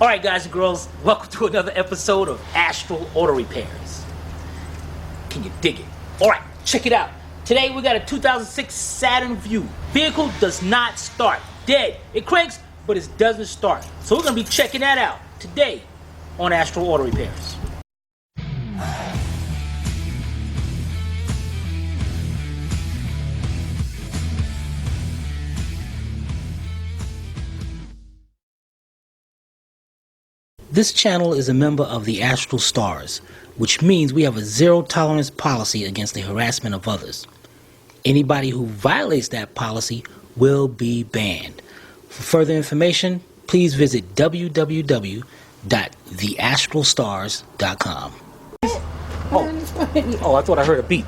Alright guys and girls, welcome to another episode of Astral Auto Repairs. Can you dig it? Alright, check it out. Today we got a 2006 Saturn Vue. Vehicle does not start. Dead. It cranks, but it doesn't start. So we're going to be checking that out today on Astral Auto Repairs. This channel is a member of the Astral Stars, which means we have a zero tolerance policy against the harassment of others. Anybody who violates that policy will be banned. For further information, please visit www.theastralstars.com. Oh, I thought I heard a beep.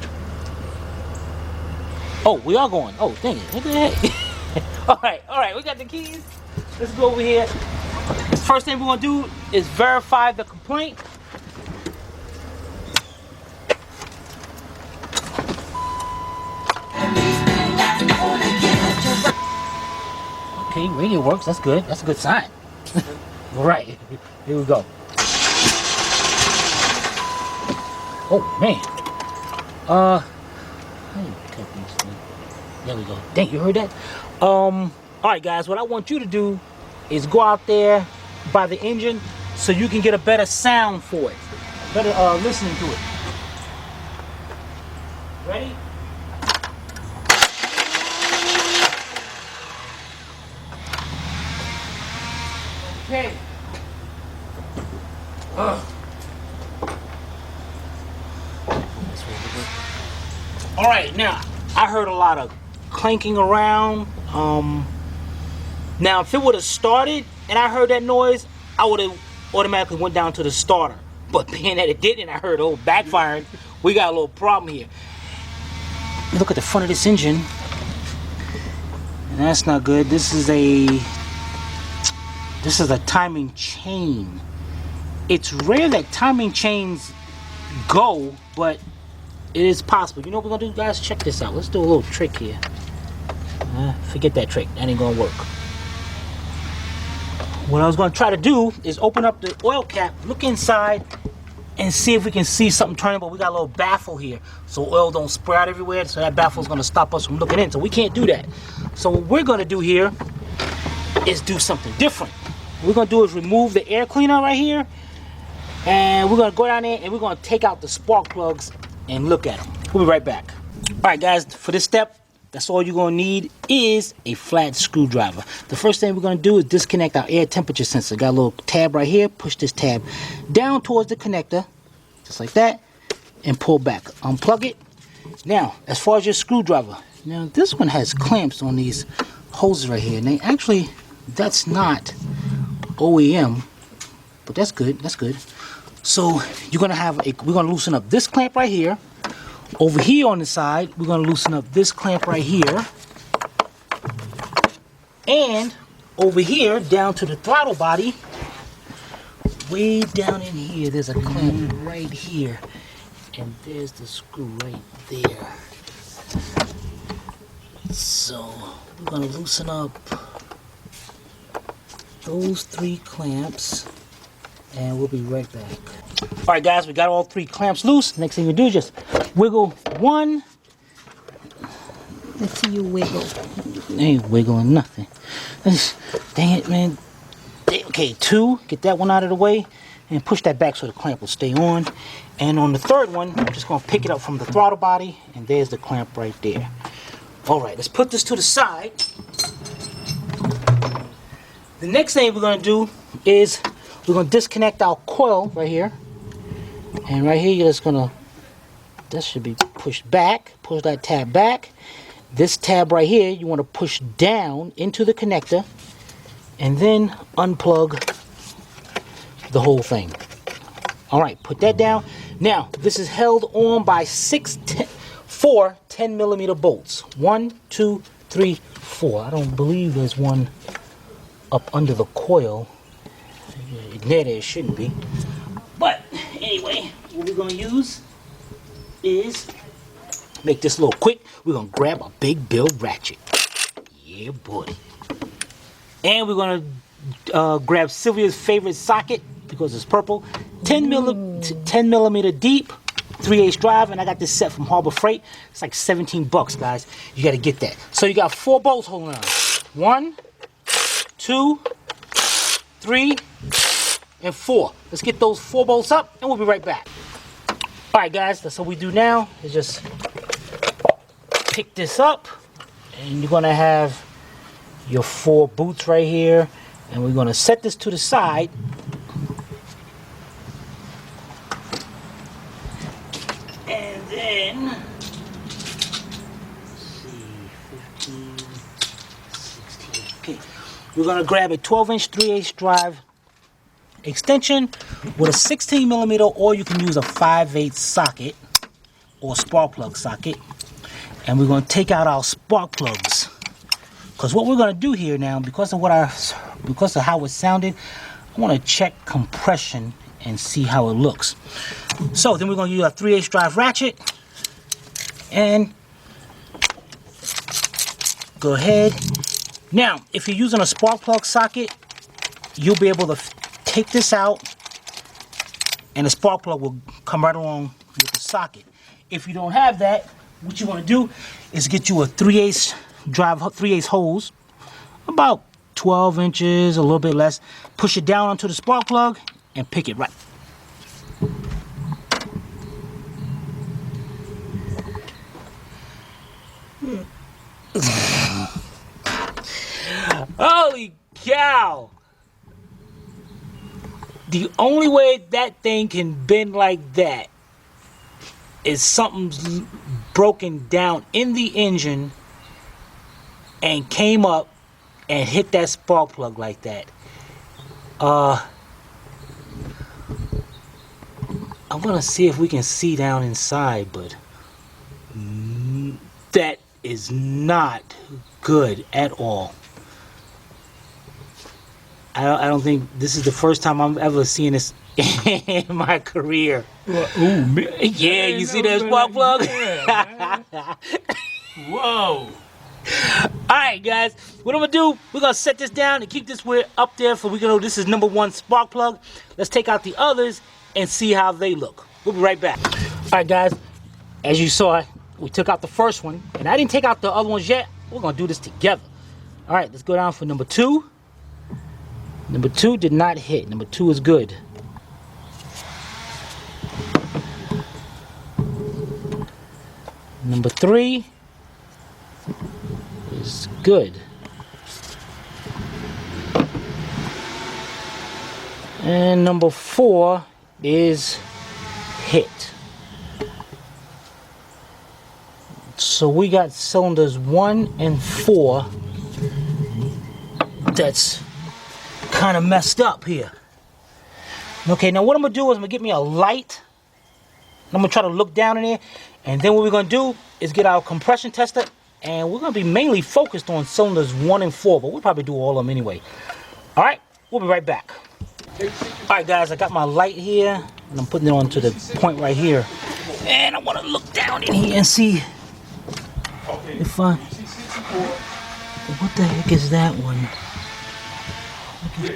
Oh, we are going. Oh, dang it. What the heck? All right, we got the keys. Let's go over here. First thing we're going to do is verify the complaint. Okay, radio works. That's good. That's a good sign. All right, here we go. Oh, man. There we go. Dang, you heard that? All right, guys, what I want you to do is go out there by the engine so you can get a better sound for it, better listening to it. Ready? Okay. All right, now I heard a lot of clanking around. Now, if it would have started and I heard that noise, I would have automatically went down to the starter. But being that it didn't, I heard it backfiring, we got a little problem here. Look at the front of this engine. And that's not good. This is a timing chain. It's rare that timing chains go, but it is possible. You know what we're gonna do, guys? Check this out. Let's do a little trick here. Forget that trick. That ain't gonna work. What I was going to try to do is open up the oil cap, look inside, and see if we can see something turning. But we got a little baffle here, so oil don't spray out everywhere. So that baffle is going to stop us from looking in. So we can't do that. So what we're going to do here is do something different. What we're going to do is remove the air cleaner right here, and we're going to go down there and we're going to take out the spark plugs and look at them. We'll be right back. All right, guys, for this step, that's all you're going to need is a flat screwdriver. The first thing we're going to do is disconnect our air temperature sensor. Got a little tab right here. Push this tab down towards the connector, just like that, and pull back. Unplug it. Now, as far as your screwdriver, now this one has clamps on these hoses right here. And they actually, that's not OEM, but that's good. That's good. So you're going to have we're going to loosen up this clamp right here. Over here on the side, we're going to loosen up this clamp right here. And over here, down to the throttle body, way down in here, there's a clamp right here. And there's the screw right there. So, we're going to loosen up those 3 clamps. And we'll be right back. Alright guys, we got all 3 clamps loose. Next thing you do is just wiggle one. Let's see you wiggle. They ain't wiggling nothing. Dang it, man. Okay, 2. Get that one out of the way. And push that back so the clamp will stay on. And on the 3rd one, I'm just going to pick it up from the throttle body. And there's the clamp right there. Alright, let's put this to the side. The next thing we're going to do is we're going to disconnect our coil right here. And right here, you're just going to, that should be pushed back. Push that tab back. This tab right here, you want to push down into the connector. And then unplug the whole thing. Alright, put that down. Now, this is held on by 4 10mm bolts. 1, 2, 3, 4. I don't believe there's one up under the coil. There shouldn't be. But anyway, what we're going to use is make this a little quick. We're going to grab a big build ratchet. Yeah, boy. And we're going to grab Sylvia's favorite socket because it's purple. 10 millimeter deep, 3/8 drive, and I got this set from Harbor Freight. It's like 17 bucks, guys. You got to get that. So you got 4 bolts holding on. 1, 2, 3, and 4. Let's get those 4 bolts up, and we'll be right back. All right, guys. That's what we do now. Is just pick this up, and you're gonna have your 4 boots right here, and we're gonna set this to the side. And then, let's see, 15, 16. Okay, we're gonna grab a 12-inch 3/8 drive extension with a 16 millimeter, or you can use a 5/8 socket or spark plug socket. And we're gonna take out our spark plugs. Because what we're gonna do here now, because of how it sounded, I wanna check compression and see how it looks. So then we're gonna use a 3/8 drive ratchet and go ahead. Now, if you're using a spark plug socket, you'll be able to take this out and the spark plug will come right along with the socket. If you don't have that, what you want to do is get you a 3/8 drive, 3/8 hose, about 12 inches, a little bit less. Push it down onto the spark plug and pick it right. Holy cow! The only way that thing can bend like that is something's broken down in the engine and came up and hit that spark plug like that. I'm gonna see if we can see down inside, but that is not good at all. I don't think this is the first time I'm ever seeing this in my career. Ooh, man. Yeah, you see that spark plug? Whoa. Alright guys, what I'm gonna do, we're gonna set this down and keep this way up there for we can know this is number 1 spark plug. Let's take out the others and see how they look. We'll be right back. Alright guys, as you saw, we took out the first one, and I didn't take out the other ones yet. We're gonna do this together. Alright, let's go down for number 2. Number 2 did not hit. Number 2 is good. Number 3 is good. And number 4 is hit. So we got cylinders 1 and 4 that's kind of messed up here. Okay, now what I'm gonna do is I'm gonna get me a light. I'm gonna try to look down in there, and then what we're gonna do is get our compression tester, and we're gonna be mainly focused on cylinders 1 and 4, but we'll probably do all of them anyway. All right, we'll be right back. All right, guys, I got my light here, and I'm putting it onto the point right here, and I want to look down in here and see if I. What the heck is that one?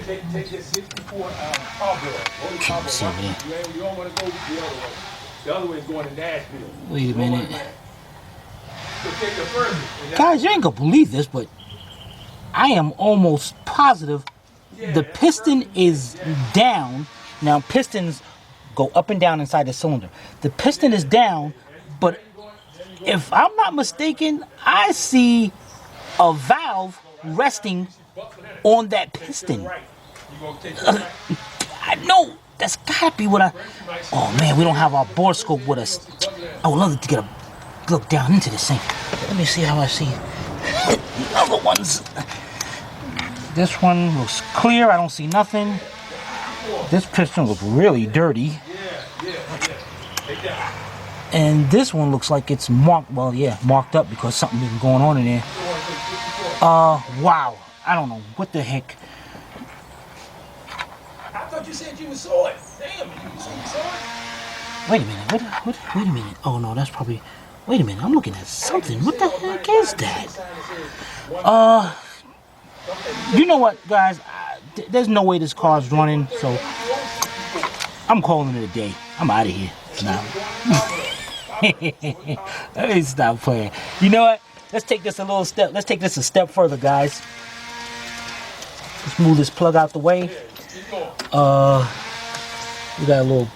Take this 64 cowbell. See over there. You don't want to go the other way. The other way is going to Nashville. Wait a minute. So take the first. Guys, you ain't gonna believe this, but I am almost positive the piston is down. Now, pistons go up and down inside the cylinder. The piston is down, but if I'm not mistaken, I see a valve resting on that piston. I know that's gotta be what I. Oh man, we don't have our bore scope with us. I would love to get a look down into this thing. Let me see how I see the other ones. This one looks clear. I don't see nothing. This piston looks really dirty. And this one looks like it's marked. Well, yeah, marked up because something been going on in there. Wow. I don't know what the heck. I thought you said you saw it. Damn, you saw it. Wait a minute. Wait a minute. Oh no, that's probably. Wait a minute. I'm looking at something. What the heck is that? You know what, guys? there's no way this car's running, so I'm calling it a day. I'm out of here now. Let me stop playing. You know what? Let's take this a little step. Let's take this a step further, guys. Let's move this plug out the way. We got a little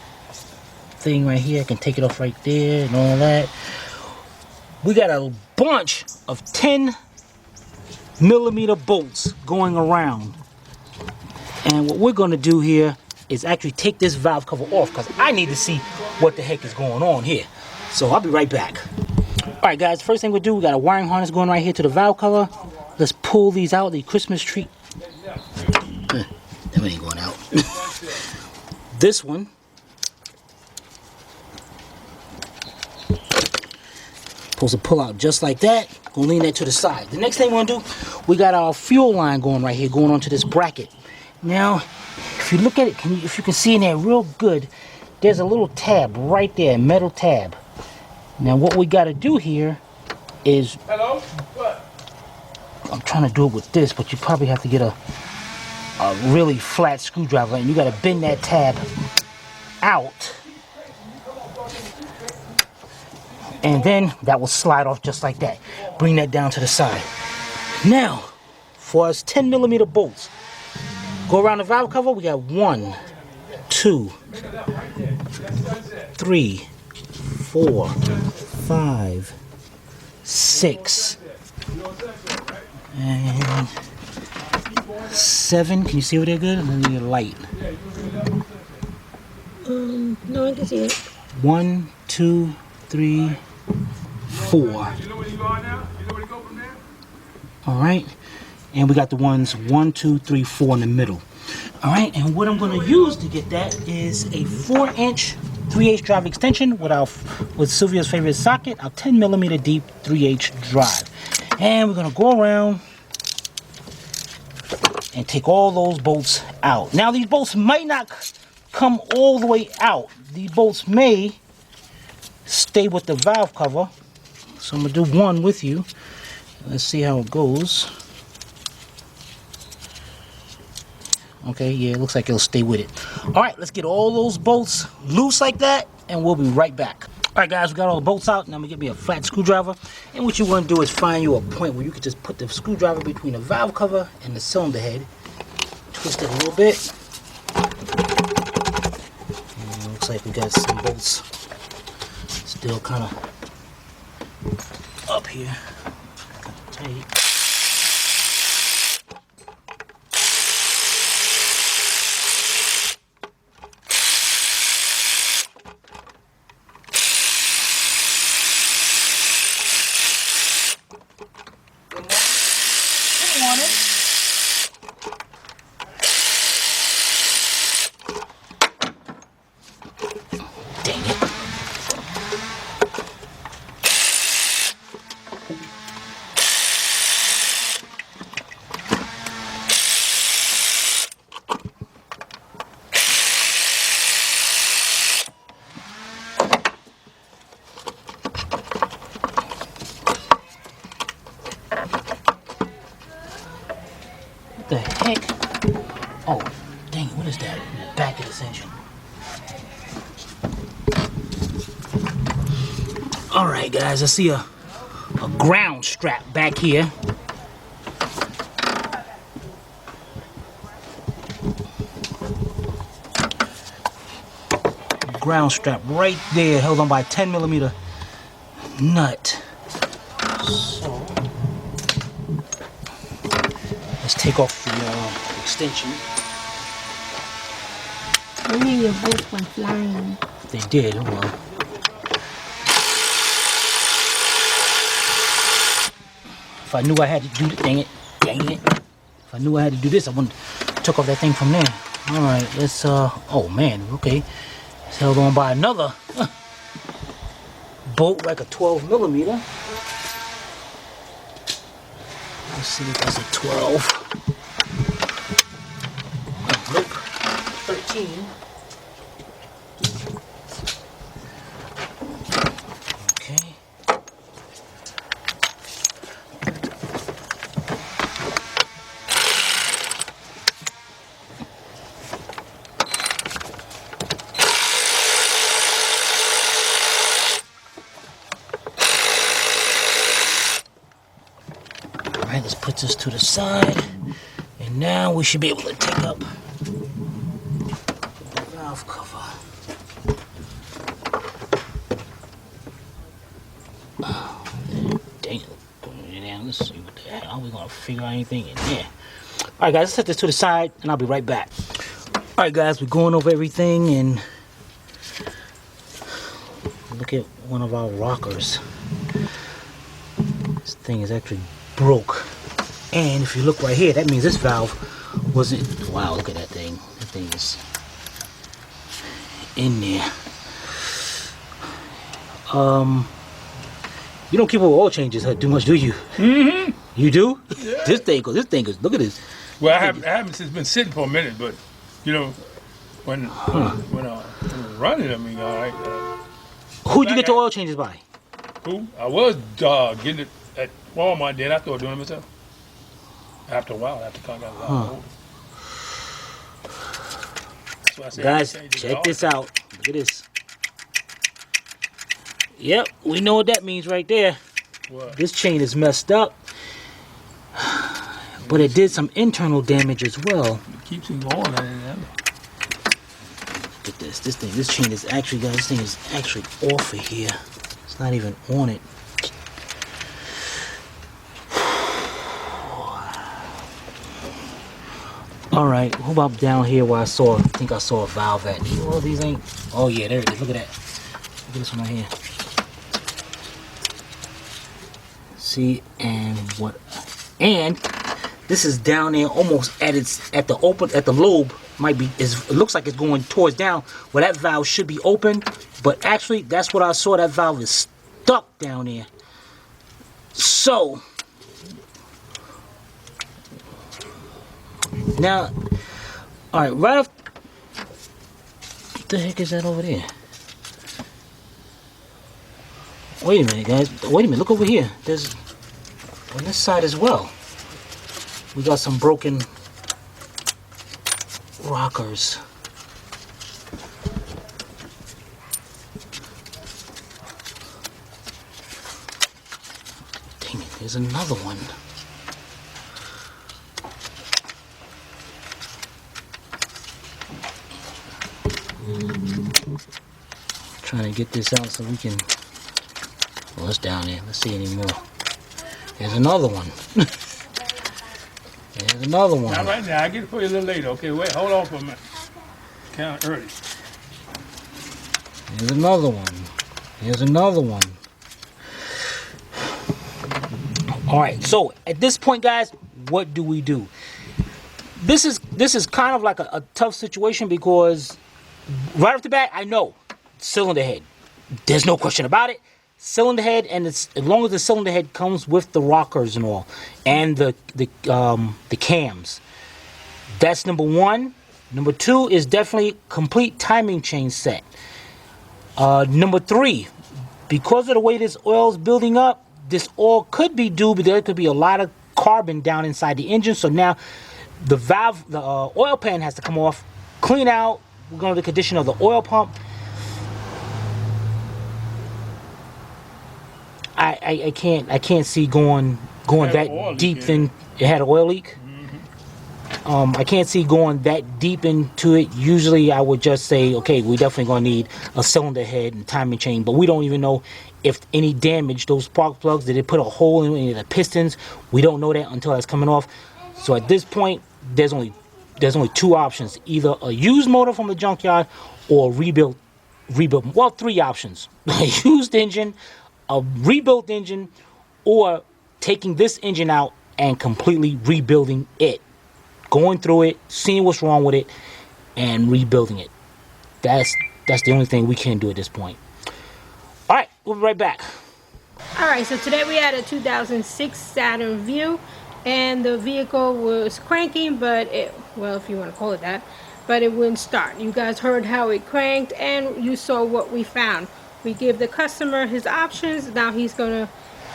thing right here. I can take it off right there and all that. We got a bunch of 10mm bolts going around. And what we're going to do here is actually take this valve cover off because I need to see what the heck is going on here. So I'll be right back. Alright guys, first thing we do, we got a wiring harness going right here to the valve cover. Let's pull these out, the Christmas tree. That ain't going out. This one. Supposed to pull out just like that. Gonna lean that to the side. The next thing we're gonna do, we got our fuel line going right here, going onto this bracket. Now, if you look at it, if you can see in there real good, there's a little tab right there, metal tab. Now what we got to do here is, Hello? What? I'm trying to do it with this, but you probably have to get a really flat screwdriver, and you got to bend that tab out, and then that will slide off just like that. Bring that down to the side. Now, for us 10mm bolts, go around the valve cover. We got 1, 2, 3, 4, 5, 6, and 7. Can you see over there good? And then your light. No, I can see it. 1, 2, 3, 4. All right, and we got the ones 1, 2, 3, 4 in the middle. All right, and what I'm going to use to get that is a 4-inch 3/8 drive extension with Sylvia's favorite socket, our 10mm deep 3/8 drive. And we're going to go around and take all those bolts out. Now these bolts might not come all the way out. These bolts may stay with the valve cover. So I'm going to do one with you. Let's see how it goes. Okay, yeah, it looks like it'll stay with it. All right, let's get all those bolts loose like that, and we'll be right back. All right, guys, we got all the bolts out. Now I'm gonna get me a flat screwdriver, and what you want to do is find you a point where you can just put the screwdriver between the valve cover and the cylinder head. Twist it a little bit. And it looks like we got some bolts still kind of up here, kind of tight. Dang it. What the heck? Oh, dang it, what is that? In the back of this engine. Alright guys, I see a ground strap back here. Ground strap right there, held on by a 10mm nut. So, let's take off the extension. Maybe your both went flying. They did, oh well. If I knew I had to do it, dang it. If I knew I had to do this, I wouldn't have took off that thing from there. Alright, let's, oh man, okay. It's held on by another bolt, like a 12mm. Let's see if that's a 12. Oh, nope, 13. Okay. put this to the side, and now we should be able to take up the valve cover. Oh, dang it. Let's see what the hell. Are we gonna figure out anything in there? Alright guys, let's set this to the side and I'll be right back. Alright guys, we're going over everything and look at one of our rockers. This thing is actually broke. And if you look right here, that means this valve wasn't. Wow, look at that thing. That thing is in there. You don't keep up with oil changes too much, do you? Mm-hmm. You do? Yeah. This thing is. Look at this. Well, I haven't since been sitting for a minute, but you know, when I'm running, I mean, all right. Who'd you get your oil changes by? Who? I was getting it at Walmart, then I started doing it myself. After a while, after I got a lot older. So I said, Guys, check this out. Look at this. Yep, we know what that means right there. What? This chain is messed up. But it did some internal damage as well. It keeps it going. Look at this. This chain is actually, guys, this thing is actually off of here. It's not even on it. Alright, what about down here where I think I saw a valve at? Oh, these ain't. Oh yeah, there it is. Look at that. Look at this one right here. See, and what? And this is down there almost at the lobe. It looks like it's going towards down where that valve should be open, but actually that's what I saw. That valve is stuck down there. So now, all right, right off. What the heck is that over there? Wait a minute, guys. Wait a minute. Look over here. There's on this side as well. We got some broken rockers. Dang it, there's another one. Trying to get this out so we can. Well, it's down there. Let's see any more. There's another one. There's another one. Not right now. I'll get it for you a little later. Okay, wait. Hold on for a minute. Count early. There's another one. There's another one. Alright, so at this point, guys, what do we do? This is kind of like a tough situation because right off the bat, I know cylinder head. There's no question about it. Cylinder head, and as long as the cylinder head comes with the rockers and all, and the cams, that's number one. Number two is definitely complete timing chain set. Number three, because of the way this oil is building up, this oil could be due, but there could be a lot of carbon down inside the engine. So now the valve, the oil pan has to come off, clean out. We're going to the condition of the oil pump. I can't see going that deep in. It had an oil leak. Mm-hmm. I can't see going that deep into it. Usually, I would just say, okay, we're definitely going to need a cylinder head and timing chain, but we don't even know if any damage. Those spark plugs, did it put a hole in any of the pistons? We don't know that until that's coming off. So at this point, there's only two options: either a used motor from the junkyard or rebuild. Well, three options: a used engine, a rebuilt engine, or taking this engine out and completely rebuilding it, going through it, seeing what's wrong with it, and rebuilding it. That's the only thing we can do at this point. All right, we'll be right back. All right, so today we had a 2006 Saturn Vue, and the vehicle was cranking, but well, if you want to call it that, but it wouldn't start. You guys heard how it cranked, and you saw what we found. We give the customer his options. Now he's going to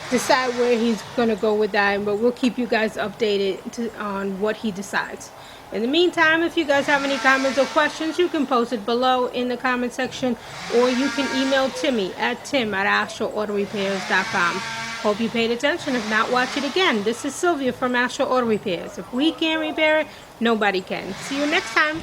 decide where he's going to go with that, but we'll keep you guys updated on what he decides. In the meantime, if you guys have any comments or questions, you can post it below in the comment section, or you can email Timmy at tim@astralautorepairs.com. Hope you paid attention. If not, watch it again. This is Sylvia from Astro Auto Repairs. If we can't repair it, nobody can. See you next time.